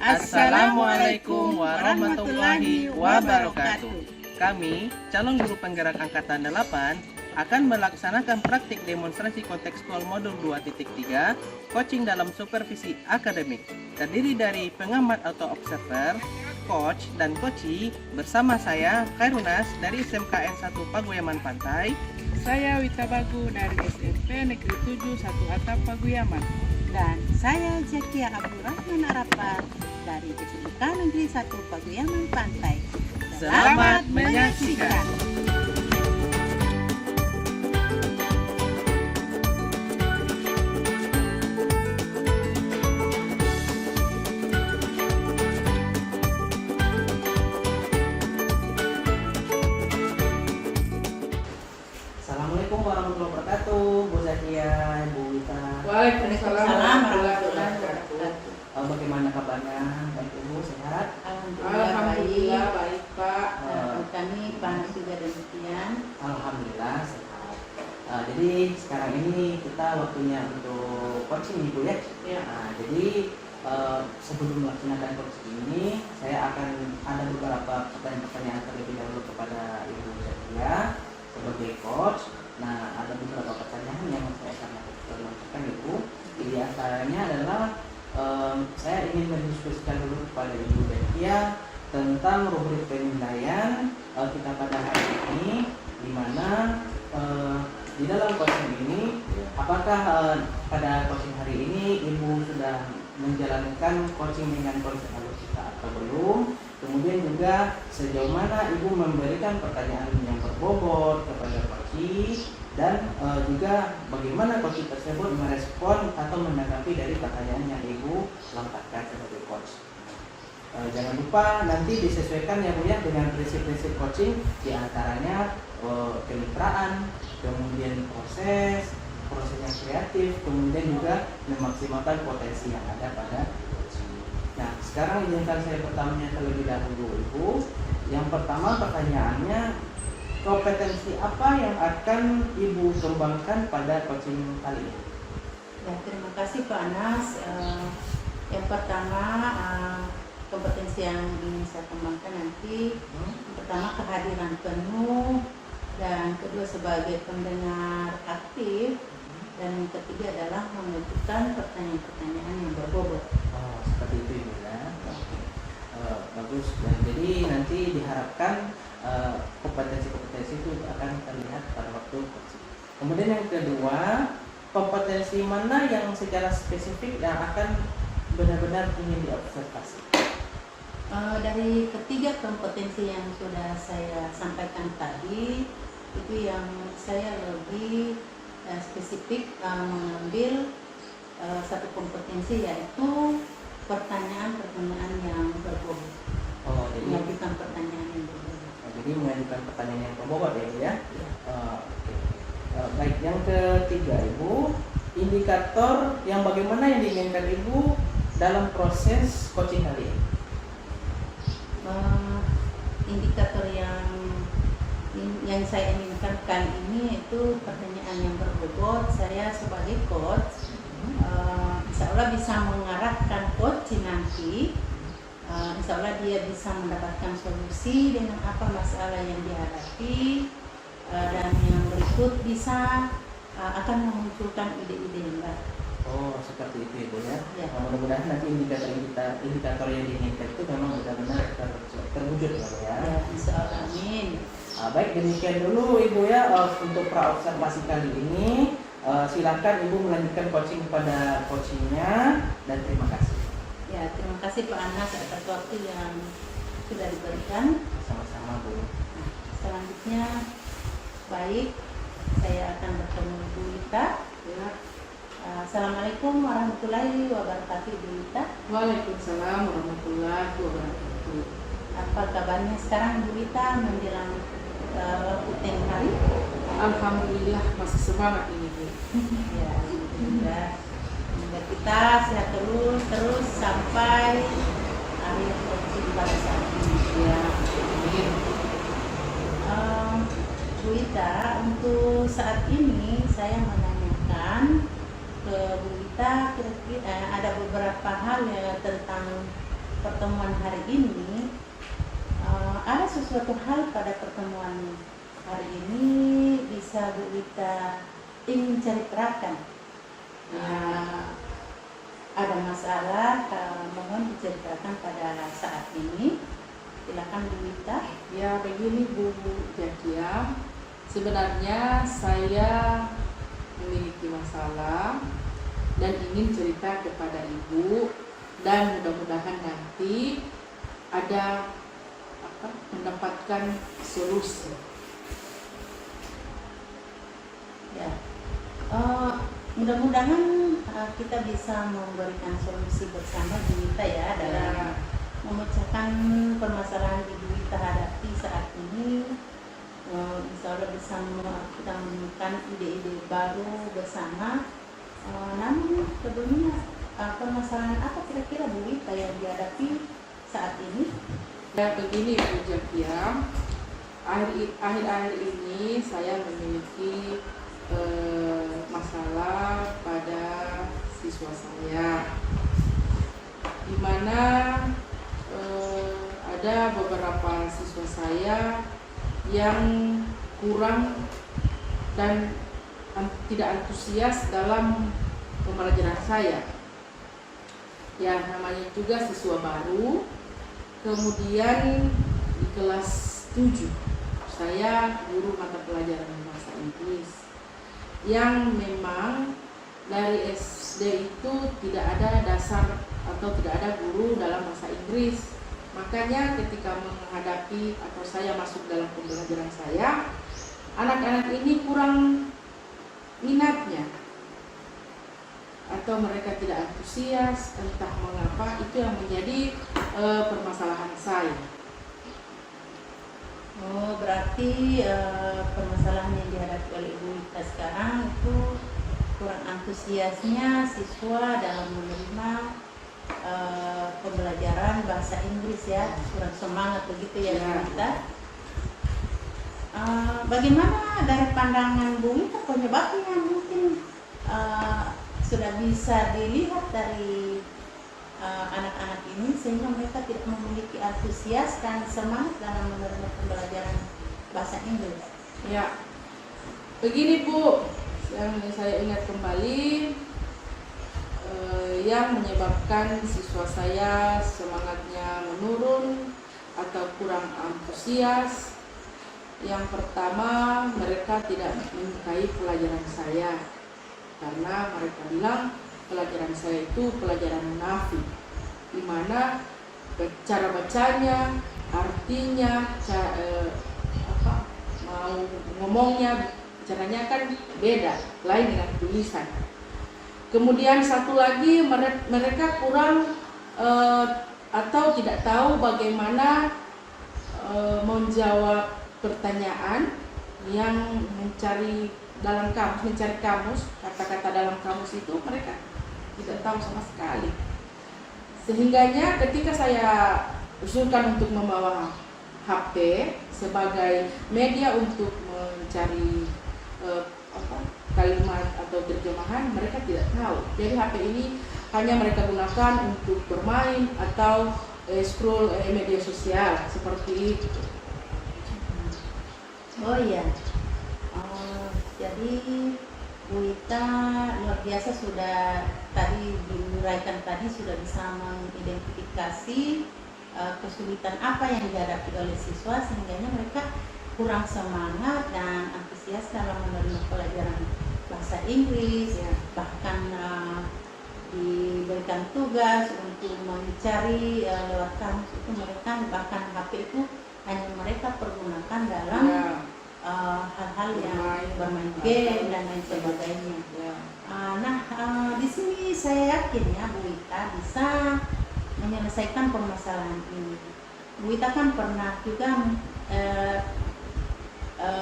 Assalamualaikum warahmatullahi wabarakatuh. Kami, calon guru penggerak Angkatan 8, akan melaksanakan praktik demonstrasi kontekstual modul 2.3, coaching dalam supervisi akademik. Terdiri dari pengamat atau observer, coach, dan coachee bersama saya, Khairunas dari SMKN 1 Paguyaman Pantai. Saya Wita Bagu dari SMP Negeri 7 1 Atap Paguyaman. Dan saya Zakia Abdurrahman Arafat dari SMK Negeri 1 Paguyaman Pantai. Selamat menyaksikan. Assalamualaikum warahmatullahi wabarakatuh, Bu Zakia, Bu Wita. Waalaikumsalam warahmatullahi wabarakatuh. Bagaimana kabarnya? Baik Ibu, sehat? Alhamdulillah baik Pak. Kami panas juga demikian. Alhamdulillah sehat. Jadi sekarang ini kita waktunya untuk coaching Ibu ya. Ya. Jadi sebelum melaksanakan coaching ini, saya akan ada beberapa pertanyaan-pertanyaan terlebih dahulu kepada Ibu Zakia sebagai coach. Nah, ada beberapa pertanyaan yang saya akan lakukan Ibu. Di antaranya adalah saya ingin mendiskusikan dulu kepada Ibu Zakia tentang rubrik penilaian kita pada hari ini, di mana di dalam coaching ini, apakah pada coaching hari ini Ibu sudah menjalankan coaching dengan konsep alusista atau belum? Kemudian juga sejauh mana Ibu memberikan pertanyaan yang berbobot kepada coachee, dan juga bagaimana coachee tersebut merespon atau menanggapi dari pertanyaan yang Ibu lontarkan sebagai coach. Jangan lupa nanti disesuaikan ya Bu ya dengan prinsip-prinsip coaching, diantaranya kemitraan, kemudian proses yang kreatif, kemudian juga memaksimalkan potensi yang ada pada coaching. Nah, sekarang izinkan saya bertanya terlebih dahulu Ibu. Yang pertama pertanyaannya, kompetensi apa yang akan Ibu kembangkan pada coaching kali ini? Ya, terima kasih Pak Anas. Yang pertama kompetensi yang ingin saya kembangkan nanti, pertama kehadiran penuh, dan kedua sebagai pendengar aktif, dan yang ketiga adalah mengajukan pertanyaan-pertanyaan yang berbobot. Oh, seperti itu Ibu ya. Bagus. Dan jadi nanti diharapkan kompetensi-kompetensi itu akan terlihat pada waktu coaching. Kemudian yang kedua, kompetensi mana yang secara spesifik yang akan benar-benar ingin diobservasi? Dari ketiga kompetensi yang sudah saya sampaikan tadi, itu yang saya lebih spesifik mengambil satu kompetensi, yaitu pertanyaan-pertanyaan yang berbobot. Oh, jadi mengajukan pertanyaan yang berbobot. Jadi mengajukan pertanyaan yang berbobot ya Bu ya. Ya. Baik, yang ketiga Ibu, indikator yang bagaimana yang diinginkan Ibu dalam proses coaching kali ini? Indikator yang saya inginkan kali ini itu pertanyaan yang berbobot. Saya sebagai coach, insya Allah bisa mengarahkan coach nanti. Insya Allah dia bisa mendapatkan solusi dengan apa masalah yang dihadapi, dan yang berikut bisa akan memunculkan ide-ide yang baru. Oh, seperti itu Ibu ya. Ya. Mudah-mudahan nanti indikator yang diinginkan itu memang benar-benar terwujud ya Bu ya. Ya, insya Allah, amin. Baik, demikian dulu Ibu ya untuk pra-observasi kali ini. Silakan Ibu melanjutkan coaching kepada coachingnya, dan terima kasih. Ya, terima kasih Pak Anas atas waktu yang sudah diberikan. Sama-sama Bu. Nah, selanjutnya, baik, saya akan bertemu Bu Wita. Ya. Assalamualaikum warahmatullahi wabarakatuh, Bu Wita. Waalaikumsalam warahmatullahi wabarakatuh. Apa kabarnya sekarang Bu Wita menjelang waktu tengah hari? Alhamdulillah masih semangat ini Bu. Ya, alhamdulillah. Semoga kita sehat terus sampai akhir coaching pada saat ini. Ya, amin. Bu Wita, untuk saat ini saya menanyakan ke Bu Wita, kira-kira ada beberapa hal ya tentang pertemuan hari ini, ada sesuatu hal pada pertemuan hari ini bisa Bu Wita ingin ceritakan. Ada masalah, mohon diceritakan pada saat ini. Silakan Bu Wita. Ya, begini Bu Jakia, sebenarnya saya memiliki masalah dan ingin cerita kepada Ibu, dan mudah-mudahan nanti ada mendapatkan solusi. Ya, mudah-mudahan kita bisa memberikan solusi bersama Bu Wita ya dalam memecahkan permasalahan di Bu Wita hadapi saat ini. Insya Allah bisa kita menemukan ide-ide baru bersama. Namun sebelumnya permasalahan apa kira-kira Bu Wita yang dihadapi saat ini? Ya, begini Bu Jakia, akhir-akhir ini saya memiliki masalah pada siswa saya, di mana ada beberapa siswa saya yang kurang dan tidak antusias dalam pembelajaran saya. Ya, namanya juga siswa baru. Kemudian di kelas 7 saya guru mata pelajaran bahasa Inggris, yang memang dari SD itu tidak ada dasar atau tidak ada guru dalam bahasa Inggris. Makanya ketika menghadapi atau saya masuk dalam pembelajaran saya, anak-anak ini kurang minatnya atau mereka tidak antusias, entah mengapa, itu yang menjadi permasalahan saya. Oh, berarti permasalahan yang dihadapi oleh Ibu Wita sekarang itu kurang antusiasnya siswa dalam menerima pembelajaran bahasa Inggris ya, kurang semangat begitu ya Bu Wita. Bagaimana dari pandangan Bu Wita penyebabnya? Mungkin sudah bisa dilihat dari anak-anak ini sehingga mereka tidak memiliki antusias dan semangat dalam menerima pembelajaran bahasa Inggris. Ya, begini Bu, yang saya ingat kembali, yang menyebabkan siswa saya semangatnya menurun atau kurang antusias. Yang pertama, mereka tidak menyukai pelajaran saya karena mereka bilang pelajaran saya itu pelajaran munafik, di mana cara bacanya, artinya, mau ngomongnya, caranya kan beda, lain dengan tulisan. Kemudian satu lagi, mereka kurang atau tidak tahu bagaimana menjawab pertanyaan yang mencari kamus, kata-kata dalam kamus itu mereka tidak tahu sama sekali. Sehingganya ketika saya usulkan untuk membawa HP sebagai media untuk mencari kalimat atau terjemahan, mereka tidak tahu. Jadi HP ini hanya mereka gunakan untuk bermain atau scroll media sosial seperti itu. Oh iya. Jadi Bu Wita luar biasa, sudah tadi diuraikan tadi sudah bisa mengidentifikasi kesulitan apa yang dihadapi oleh siswa sehingganya mereka kurang semangat dan antusias dalam menerima pelajaran bahasa Inggris, ya. Bahkan diberikan tugas untuk mencari lewat kamus itu mereka, bahkan HP itu hanya mereka pergunakan dalam hal-hal yang bermain game dan lain sebagainya. Di sini saya yakin ya Bu Wita bisa menyelesaikan permasalahan ini. Bu Wita kan pernah juga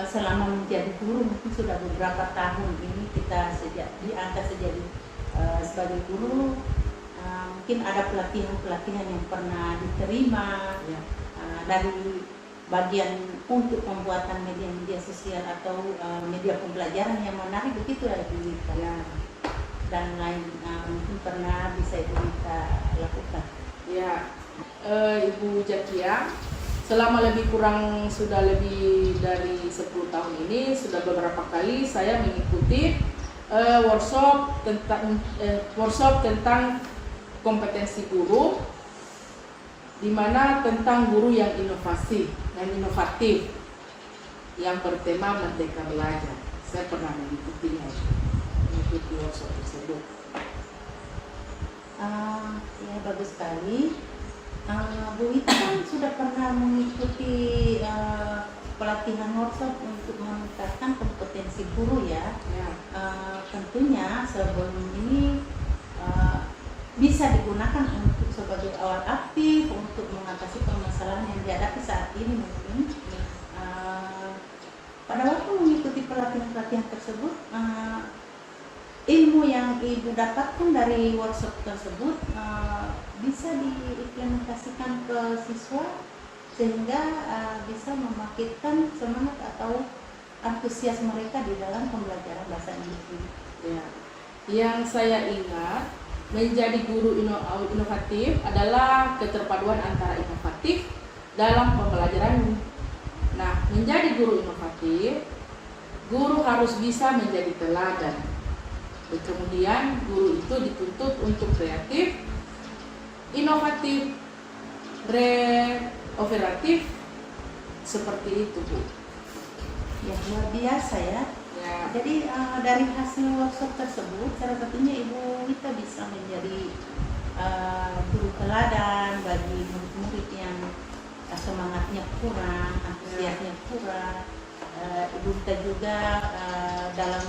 selama menjadi guru, mungkin sudah beberapa tahun ini kita diangkat sebagai guru. Mungkin ada pelatihan-pelatihan yang pernah diterima dari bagian untuk pembuatan media-media sosial atau media pembelajaran yang menarik, begitu ya Bu Wita. Dan lain mungkin pernah bisa Ibu Wita lakukan. Ya, Ibu Jakia, selama sudah lebih dari 10 tahun ini, sudah beberapa kali saya mengikuti workshop tentang kompetensi guru, di mana tentang guru yang inovasi dan inovatif yang bertema Merdeka Belajar. Saya pernah mengikuti workshop tersebut. Ya, bagus sekali. Bu Wita kan sudah pernah mengikuti pelatihan workshop untuk meningkatkan kompetensi guru ya. Tentunya sebelum ini bisa digunakan untuk sebagai awal aktif untuk mengatasi permasalahan yang dihadapi saat ini mungkin. Pada waktu mengikuti pelatihan tersebut, ilmu yang Ibu dapatkan dari workshop tersebut bisa diimplementasikan ke siswa sehingga bisa membangkitkan semangat atau antusias mereka di dalam pembelajaran bahasa Inggris ini. Ya. Yang saya ingat, menjadi guru inovatif adalah keterpaduan antara inovatif dalam pembelajaran. Nah, menjadi guru inovatif, guru harus bisa menjadi teladan. Kemudian guru itu dituntut untuk kreatif, inovatif, operatif, seperti itu, Bu. Ya, luar biasa ya. Jadi dari hasil workshop tersebut, salah satunya Ibu Wita bisa menjadi guru teladan bagi murid-murid yang semangatnya kurang, antusiasnya kurang. Ibu Wita juga dalam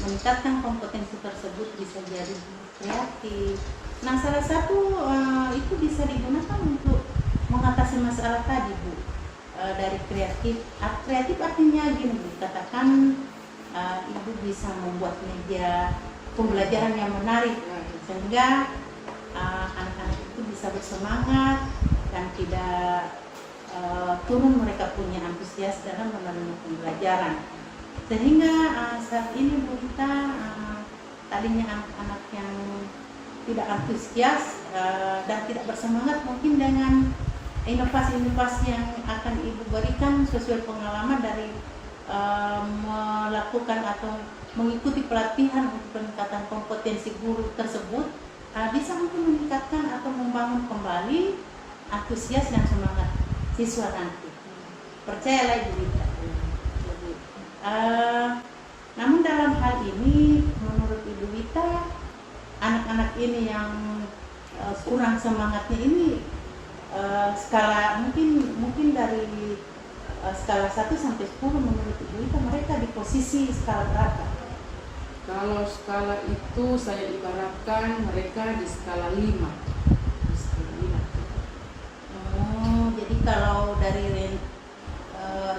meningkatkan kompetensi tersebut bisa jadi kreatif. Nah, salah satu itu bisa digunakan untuk mengatasi masalah tadi, Bu. Dari kreatif. Kreatif artinya gini, Bu, katakan Ibu bisa membuat media pembelajaran yang menarik sehingga anak-anak itu bisa bersemangat dan tidak turun mereka punya antusias dalam menerima pembelajaran. Sehingga saat ini Bu Wita tadinya anak-anak yang tidak antusias dan tidak bersemangat, mungkin dengan inovasi-inovasi yang akan Ibu berikan sesuai pengalaman dari melakukan atau mengikuti pelatihan untuk peningkatan kompetensi guru tersebut, bisa untuk meningkatkan atau membangun kembali antusias dan semangat siswa nanti. Percayalah Ibu Wita. Namun dalam hal ini menurut Ibu Wita, anak-anak ini yang kurang semangatnya ini skala mungkin dari skala 1 sampai 10 menurut Ibu Wita mereka di posisi skala berapa? Kalau skala itu saya ibaratkan mereka di skala 5. Oh, jadi kalau dari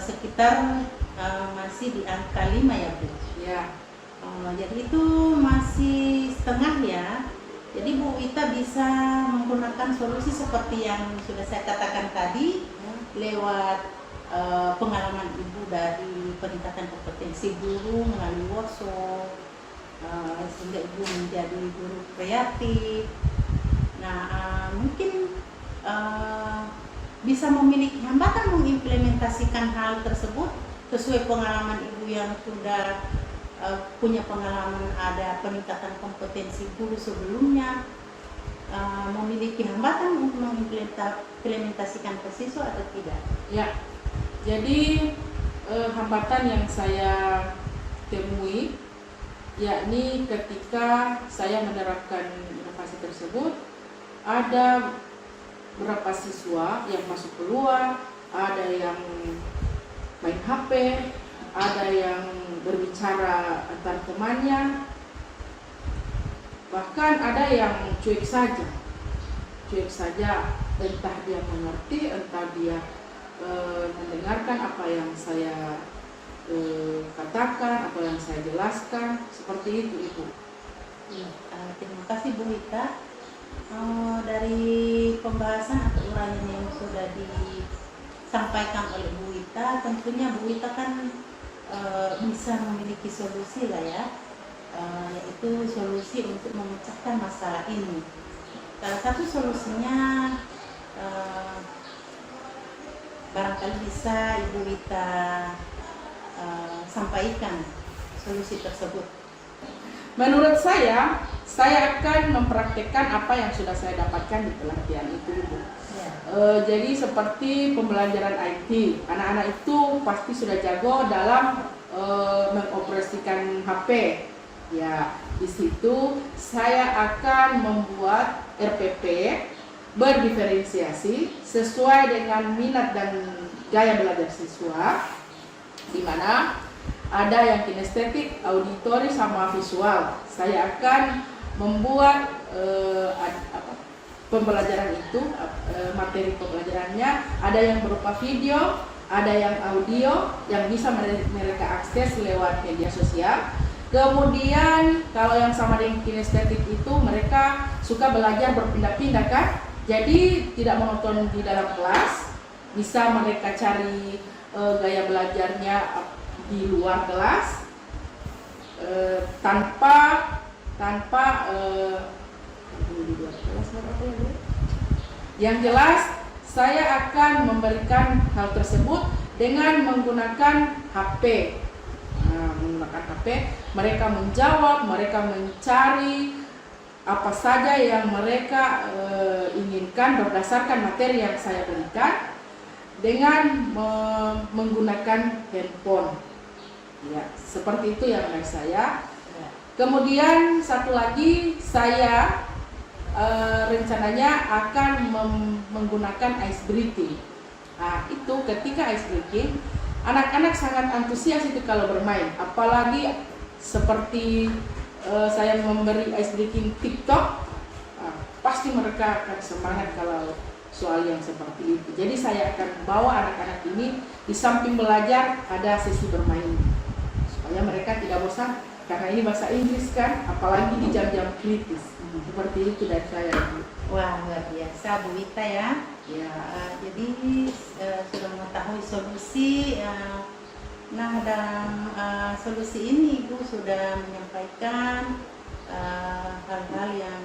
sekitar masih di angka 5 ya, Bu? Ya. Jadi itu masih setengah ya. Jadi Bu Wita bisa menggunakan solusi seperti yang sudah saya katakan tadi lewat pengalaman Ibu dari peningkatan kompetensi guru melalui workshop, sehingga Ibu menjadi guru kreatif. Nah, mungkin bisa memiliki hambatan mengimplementasikan hal tersebut sesuai pengalaman Ibu yang sudah punya pengalaman ada peningkatan kompetensi guru sebelumnya, memiliki hambatan untuk mengimplementasikan ke siswa atau tidak? Ya, jadi hambatan yang saya temui yakni ketika saya menerapkan inovasi tersebut, ada beberapa siswa yang masuk keluar, ada yang main HP, ada yang berbicara antar temannya, bahkan ada yang cuek saja, entah dia mengerti, entah dia mendengarkan apa yang saya katakan, apa yang saya jelaskan, seperti itu Ibu. Terima kasih Bu Wita. Dari pembahasan atau uraian yang sudah disampaikan oleh Bu Wita, tentunya Bu Wita kan bisa memiliki solusi lah ya, yaitu solusi untuk memecahkan masalah ini. Salah satu solusinya barangkali bisa Ibu Wita sampaikan solusi tersebut. Menurut saya akan mempraktekkan apa yang sudah saya dapatkan di pelatihan itu, Ibu. Ya. Jadi seperti pembelajaran IT, anak-anak itu pasti sudah jago dalam mengoperasikan HP. Ya, di situ saya akan membuat RPP berdiferensiasi sesuai dengan minat dan gaya belajar siswa, di mana ada yang kinestetik, auditori, sama visual. Saya akan membuat pembelajaran itu, materi pembelajarannya ada yang berupa video, ada yang audio yang bisa mereka akses lewat media sosial. Kemudian kalau yang sama dengan kinestetik itu mereka suka belajar berpindah-pindah kan, jadi tidak monoton di dalam kelas, bisa mereka cari gaya belajarnya di luar kelas tanpa di luar kelas apa ya, Bu? Yang jelas saya akan memberikan hal tersebut dengan menggunakan HP. Menggunakan HP, mereka menjawab, mereka mencari apa saja yang mereka inginkan berdasarkan materi yang saya berikan dengan menggunakan handphone. Ya, seperti itu yang dari saya. Kemudian satu lagi saya rencananya akan menggunakan ice breaking. Nah, itu ketika ice breaking, anak-anak sangat antusias itu kalau bermain. Apalagi seperti saya memberi ice breaking TikTok, pasti mereka akan semangat kalau soal yang seperti itu. Jadi saya akan bawa anak-anak ini di samping belajar ada sesi bermain supaya mereka tidak bosan, karena ini bahasa Inggris kan, apalagi di jam-jam kritis. Seperti itu dari saya. Wah, luar biasa Bu Wita ya. Ya. Jadi sudah mengetahui solusi. Nah, dalam solusi ini Ibu sudah menyampaikan hal-hal yang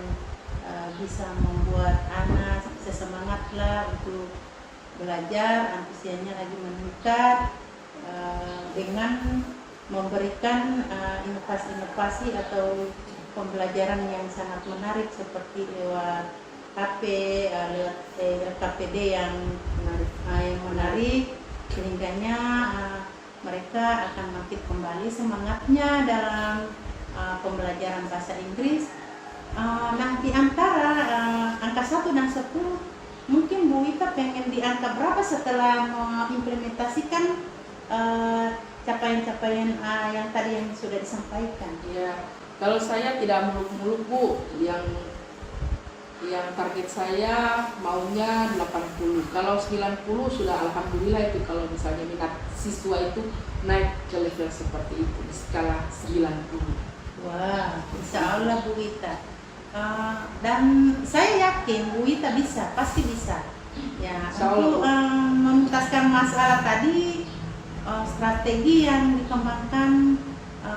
bisa membuat anak bisa semangat lah untuk belajar, antusiasnya lagi meningkat dengan memberikan inovasi-inovasi atau pembelajaran yang sangat menarik seperti lewat HP, lewat KPD yang menarik, sehingganya mereka akan makin kembali semangatnya dalam pembelajaran bahasa Inggris. Nah, di antara angka 1 dan 10, mungkin Bu Wita pengen di angka berapa setelah mengimplementasikan capaian-capaian yang tadi yang sudah disampaikan? Ya, kalau saya tidak muluk-muluk, Bu, yang target saya maunya 80. Kalau 90 sudah alhamdulillah itu, kalau misalnya minat siswa itu naik ke level seperti itu di skala 90. Wah, insya Allah Bu Wita. Dan saya yakin Bu Wita bisa, pasti bisa. Ya, untuk menuntaskan masalah tadi, strategi yang dikembangkan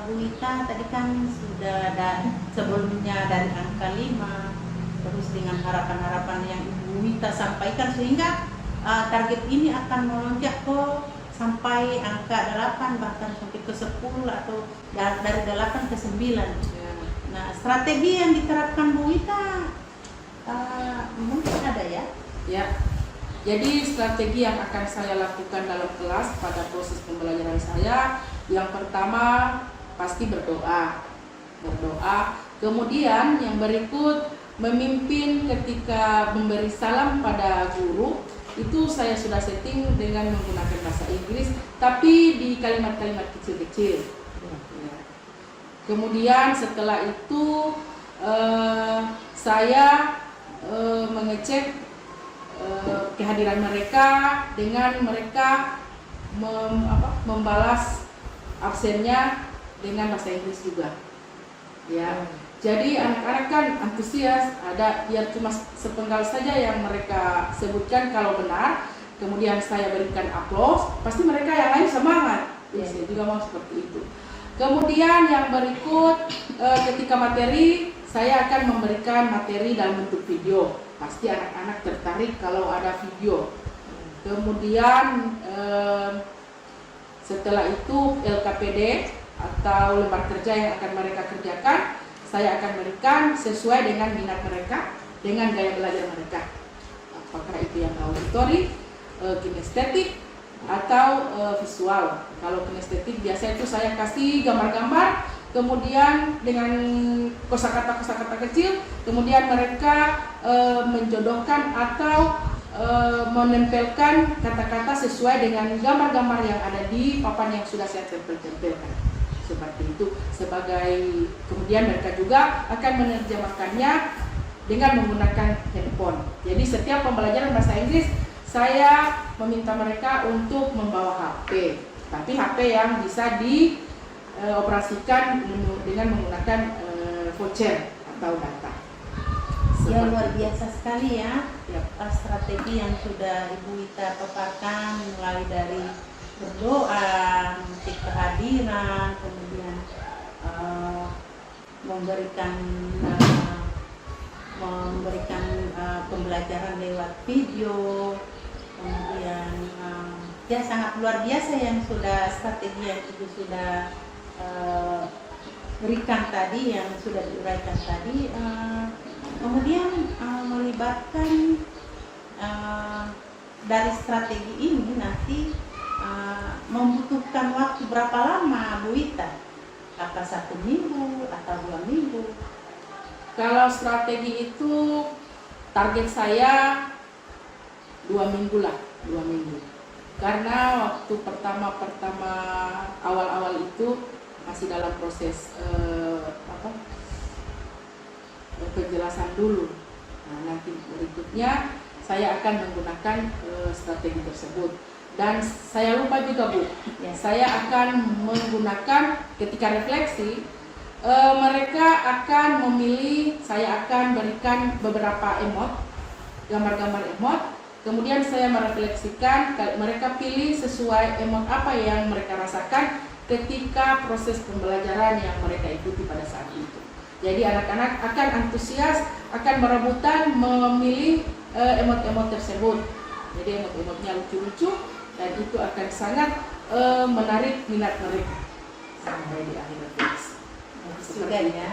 Bu Wita tadi kan sudah ada sebelumnya dari angka 5, terus dengan harapan-harapan yang Ibu Wita sampaikan, sehingga target ini akan melonjak ke sampai angka 8, bahkan sampai ke 10, atau dari 8 ke 9. Nah, strategi yang diterapkan Bu Wita mungkin ada ya? Ya, jadi strategi yang akan saya lakukan dalam kelas pada proses pembelajaran saya, yang pertama pasti berdoa. Kemudian yang berikut memimpin ketika memberi salam pada guru, itu saya sudah setting dengan menggunakan bahasa Inggris, tapi di kalimat-kalimat kecil-kecil. Kemudian setelah itu saya mengecek kehadiran mereka dengan mereka membalas absennya dengan bahasa Inggris juga. Ya. Jadi anak-anak kan antusias, ada ya cuma sepenggal saja yang mereka sebutkan kalau benar, kemudian saya berikan aplaus, pasti mereka yang lain semangat. Saya juga mau seperti itu. Kemudian yang berikut, ketika materi, saya akan memberikan materi dalam bentuk video. pasti anak-anak tertarik kalau ada video. Kemudian setelah itu LKPD atau lembar kerja yang akan mereka kerjakan, saya akan berikan sesuai dengan minat mereka, dengan gaya belajar mereka. Apakah itu yang auditory, kinestetik, atau visual. Kalau kinestetik biasa itu saya kasih gambar-gambar, kemudian dengan kosakata kecil, kemudian mereka menjodohkan atau menempelkan kata-kata sesuai dengan gambar-gambar yang ada di papan yang sudah saya tempelkan. Seperti itu. Kemudian mereka juga akan menerjemahkannya dengan menggunakan handphone. Jadi setiap pembelajaran bahasa Inggris saya meminta mereka untuk membawa HP, tapi HP yang bisa dioperasikan dengan menggunakan voucher atau data. Ya, luar biasa sekali ya, Ya. strategi yang sudah Ibu Wita paparkan, mulai dari berdoa, memetik kehadiran, kemudian memberikan pembelajaran lewat video, kemudian ya sangat luar biasa yang sudah strategi yang Ibu sudah berikan tadi, yang sudah diuraikan tadi. Kemudian melibatkan dari strategi ini nanti membutuhkan waktu berapa lama, Bu Wita? Apa 1 minggu atau 2 minggu? Kalau strategi itu target saya 2 minggu lah, 2 minggu. Karena waktu pertama awal-awal itu masih dalam proses penjelasan dulu. Nah, nanti berikutnya saya akan menggunakan strategi tersebut. Dan saya lupa juga, Bu, Ya. saya akan menggunakan ketika refleksi, mereka akan memilih, saya akan berikan beberapa emot, gambar-gambar emot, kemudian saya merefleksikan, mereka pilih sesuai emot apa yang mereka rasakan ketika proses pembelajaran yang mereka ikuti pada saat itu. Jadi anak-anak akan antusias, akan berebutan memilih emot-emot tersebut. Jadi emot-emotnya lucu-lucu dan itu akan sangat menarik minat mereka sampai di akhir refleksi. Juga ya.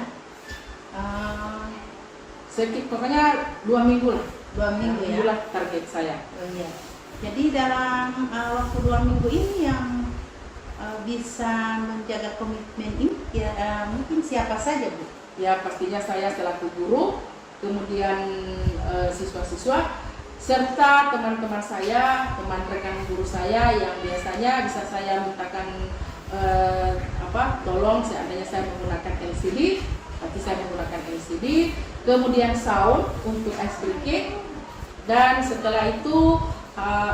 Pokoknya 2 minggu lah. 2 minggu ya. Itulah target saya. Oh, iya. Jadi dalam waktu 2 minggu ini yang bisa menjaga komitmen ini ya, mungkin siapa saja, Bu? Ya, pastinya saya selaku guru, kemudian siswa-siswa, serta teman-teman saya, teman rekan guru saya yang biasanya bisa saya mintakan tolong seandainya saya menggunakan LCD, berarti saya menggunakan LCD, kemudian sound untuk ice breaking, dan setelah itu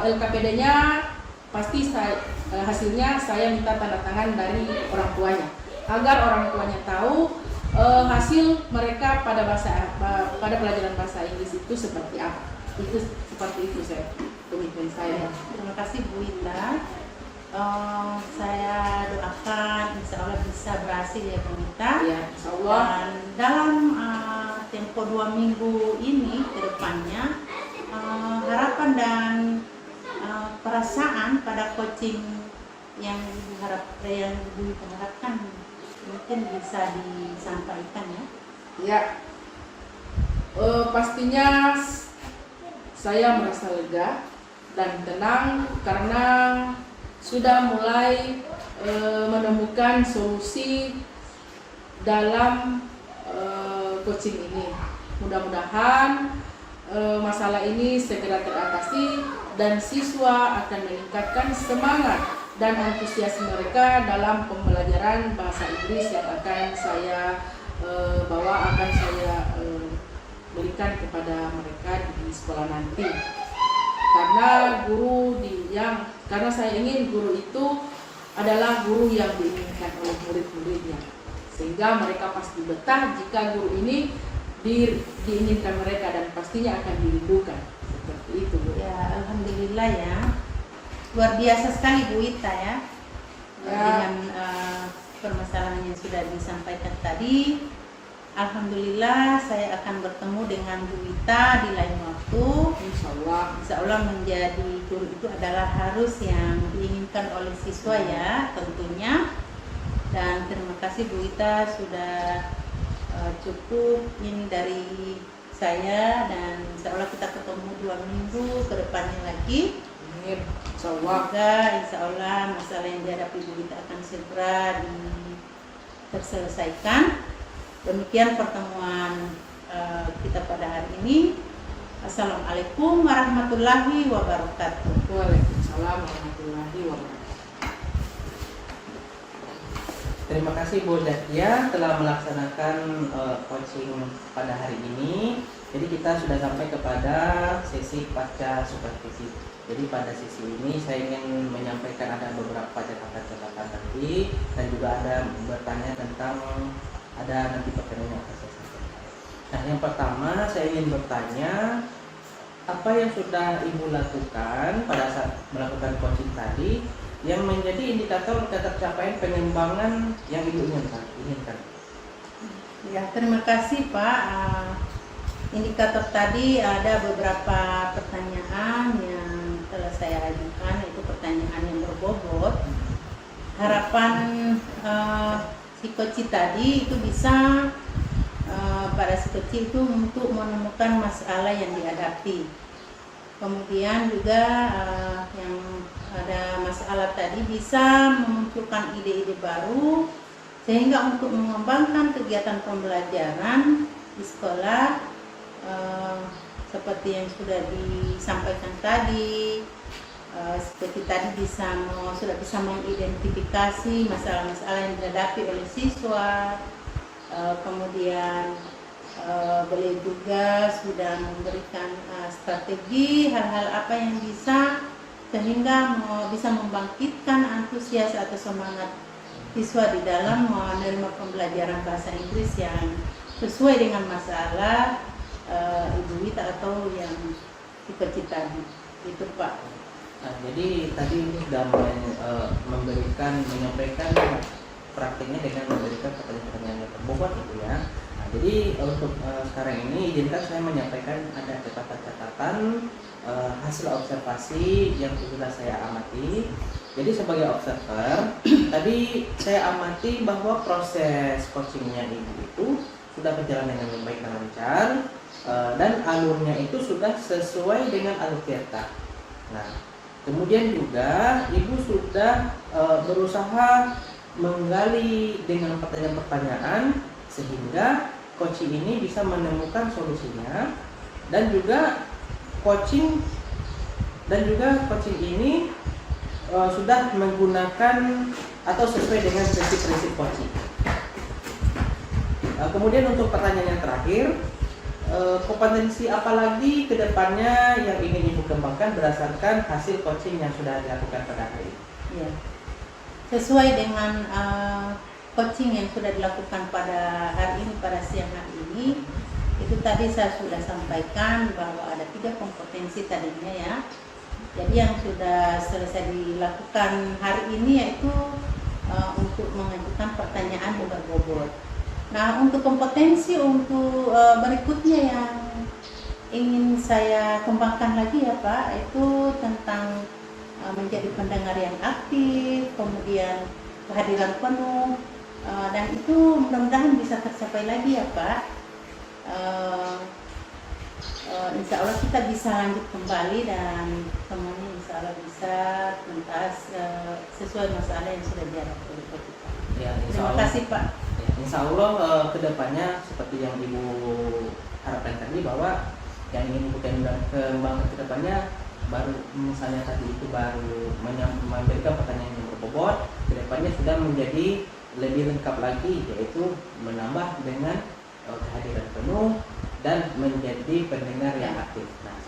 LKPD-nya pasti hasilnya saya minta tanda tangan dari orang tuanya, agar orang tuanya tahu hasil mereka pada pelajaran bahasa Inggris itu seperti apa. Itu seperti itu komitmen saya. Terima kasih, Bu Wita. Saya doakan insya Allah bisa berhasil ya, Bu Wita. Ya, insya Allah. Dan dalam tempo 2 minggu ini ke depannya, harapan dan perasaan pada coaching yang Ibu Wita harapkan mungkin bisa disampaikan ya. Ya, pastinya saya merasa lega dan tenang karena sudah mulai menemukan solusi dalam coaching ini. Mudah-mudahan masalah ini segera teratasi dan siswa akan meningkatkan semangat dan antusias mereka dalam pembelajaran bahasa Inggris yang akan saya akan saya berikan kepada mereka di sekolah nanti. Karena saya ingin guru itu adalah guru yang diinginkan oleh murid-muridnya, sehingga mereka pasti betah jika guru ini diinginkan mereka dan pastinya akan dirindukan. Seperti itu, Bu. Ya, alhamdulillah ya. Luar biasa sekali Bu Wita ya. Dengan permasalahan yang sudah disampaikan tadi. Alhamdulillah saya akan bertemu dengan Bu Wita di lain waktu. Insya Allah menjadi guru itu adalah harus yang diinginkan oleh siswa ya tentunya. Dan terima kasih Bu Wita sudah cukup ini dari saya, dan insya Allah kita ketemu 2 minggu ke depannya lagi. Semoga insya Allah masalah yang dihadapi Bu Wita akan segera terselesaikan. Demikian pertemuan kita pada hari ini. Assalamualaikum warahmatullahi wabarakatuh. Waalaikumsalam warahmatullahi wabarakatuh. Terima kasih Bu Zakia telah melaksanakan coaching pada hari ini. Jadi kita sudah sampai kepada sesi pasca supervisi. Jadi pada sesi ini saya ingin menyampaikan ada beberapa catatan tadi, dan juga ada bertanya tentang nanti pertanyaan yang akan saya sampaikan. Nah, yang pertama saya ingin bertanya, apa yang sudah Ibu lakukan pada saat melakukan coaching tadi yang menjadi indikator tercapaian pengembangan yang Ibu inginkan? Ya, terima kasih Pak. Indikator tadi ada beberapa pertanyaan yang telah saya ajukan, itu pertanyaan yang berbobot. Harapan si coach tadi itu bisa pada si coach itu untuk menemukan masalah yang dihadapi. Kemudian juga yang ada masalah tadi bisa memunculkan ide-ide baru sehingga untuk mengembangkan kegiatan pembelajaran di sekolah seperti yang sudah disampaikan tadi. Seperti tadi sudah bisa mengidentifikasi masalah-masalah yang dihadapi oleh siswa. Kemudian beliau juga sudah memberikan strategi hal-hal apa yang bisa sehingga bisa membangkitkan antusias atau semangat siswa di dalam menerima pembelajaran bahasa Inggris yang sesuai dengan masalah Ibu Wita atau yang cita-cita itu Pak. Nah, jadi tadi Ibu sudah menyampaikan praktiknya dengan memberikan pertanyaan-pertanyaan yang berbobot gitu ya. Nah, jadi untuk sekarang ini izinkan saya menyampaikan ada catatan-catatan hasil observasi yang sudah saya amati. Jadi sebagai observer, tadi saya amati bahwa proses coachingnya Ibu itu sudah berjalan dengan baik dan lancar, dan alurnya itu sudah sesuai dengan alur Tirta. Nah, kemudian juga Ibu sudah berusaha menggali dengan pertanyaan-pertanyaan sehingga coaching ini bisa menemukan solusinya, dan juga coaching ini sudah menggunakan atau sesuai dengan prinsip-prinsip coaching. Kemudian untuk pertanyaan yang terakhir, kompetensi apa lagi ke depannya yang ingin Ibu kembangkan berdasarkan hasil coaching yang sudah dilakukan pada hari ini? Ya. Sesuai dengan coaching yang sudah dilakukan pada hari ini, pada siang hari ini, itu tadi saya sudah sampaikan bahwa ada 3 kompetensi tadinya ya. Jadi yang sudah selesai dilakukan hari ini yaitu untuk mengajukan pertanyaan yang berbobot. Nah, untuk kompetensi untuk berikutnya yang ingin saya kembangkan lagi ya Pak, itu tentang menjadi pendengar yang aktif, kemudian kehadiran penuh, dan itu mudah-mudahan bisa tercapai lagi ya Pak. Insya Allah kita bisa lanjut kembali dan semuanya insya Allah bisa tuntas sesuai masalah yang sudah dihadapi oleh kita. Ya, Terima kasih Pak. Ya, insya Allah kedepannya seperti yang Ibu harapkan tadi, bahwa yang ingin Ibu kembangkan kedepannya baru misalnya tadi itu baru memberikan pertanyaan yang berbobot, kedepannya sudah menjadi lebih lengkap lagi, yaitu menambah dengan kehadiran penuh dan menjadi pendengar yang aktif. Nah,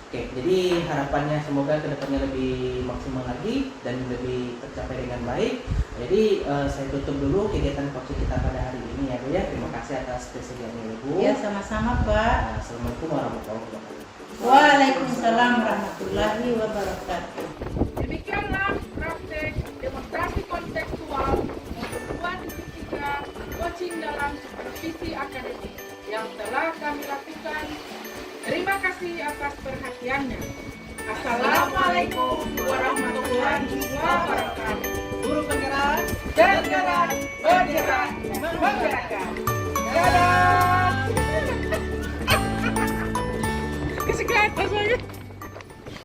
oke, jadi harapannya semoga kedepannya lebih maksimal lagi dan lebih tercapai dengan baik. Jadi saya tutup dulu kegiatan coaching kita pada hari ini ya Bu ya. Terima kasih atas kesediaannya Ibu. Ya, sama-sama Pak. Nah, Assalamualaikum warahmatullahi wabarakatuh. Waalaikumsalam warahmatullahi wabarakatuh. Demikianlah praktek demonstrasi kontekstual untuk 2.3 coaching dalam supervisi akademik. yang telah kami lakukan. Terima kasih atas perhatiannya. Assalamualaikum warahmatullahi wabarakatuh. Guru penggerak. Bergerak, bergerak, menggerakkan. Dadah. Kasih ke atas lagi.